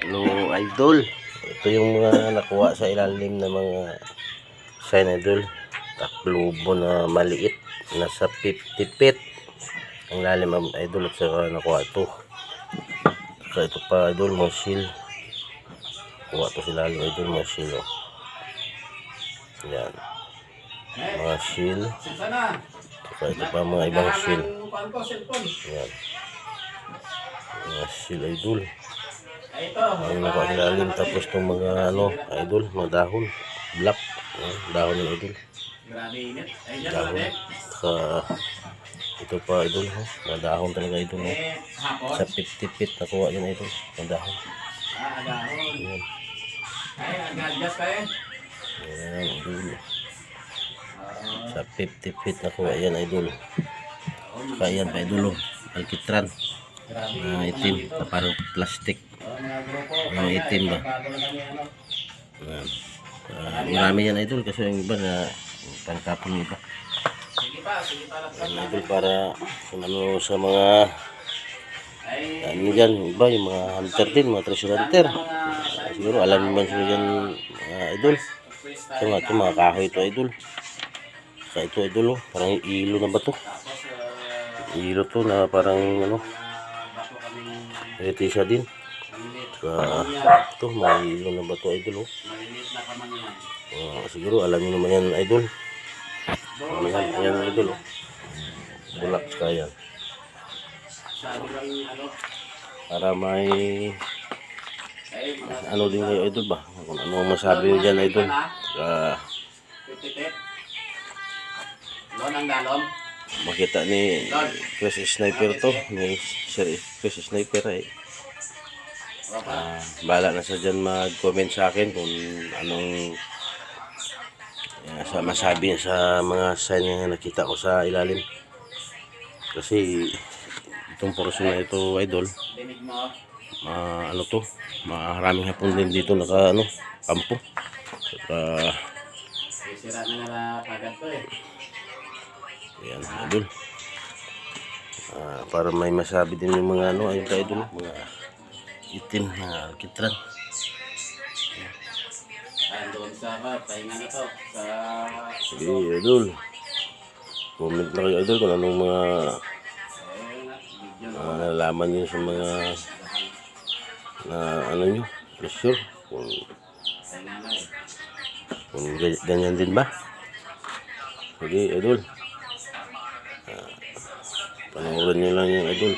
Hello idol, ito yung mga nakuha sa ilalim ng mga sign idol. Taklubo na maliit, nasa 50 feet ang lalim idol, at saka nakuha ito. Saka ito pa idol, mga seal. Kuha ito sa ilalim idol, mga seal. Yan, mga seal. Saka ito pa mga ibang seal. Yan, mga seal idol. Ang nakuha sa ilalim. Tapos itong mga idol, mga dahon, black, dahon ng idol, dahon. Saka ito pa idol, mga dahon talaga idol, sa 50 feet nakuha yun idol, mga dahon. Yan, yan idol, sa 50 feet nakuha yan idol. Saka yan pa idol, alkitran na itim na parang plastic, yung itim ba. Marami yan idol, kasi yung iba na pangkapon yung iba. Yan idol, para sa mga ano dyan, iba yung mga hunter din, mga treasure hunter. Siguro alam naman sila dyan idol. Ito mga kahoy ito idol. Saka ito idol, parang ilo na ba ito? Ilo to na parang retisa din. Ito, may ilo na ba ito idol? Siguro alam nyo naman yan idol. Ayan idol, bulak ka yan. Para may din kayo idol ba, kung ano masabi nyo dyan idol. Makita ni Chris Sniper to, ni Sir Chris Sniper bahala na sa dyan mag-comment sa akin kung anong masabi sa mga sign na nakita ko sa ilalim. Kasi itong portion na ito idol, maraming hapon din dito naka kampo. Yan idol, para may masabi din yung mga ayun ka idol, mga itim na alkitran. Sige idol, comment na kayo idol kung anong mga nalaman nyo sa mga nyo, pressure, kung ganyan din ba. Sige idol, panoorin nyo lang yung idol.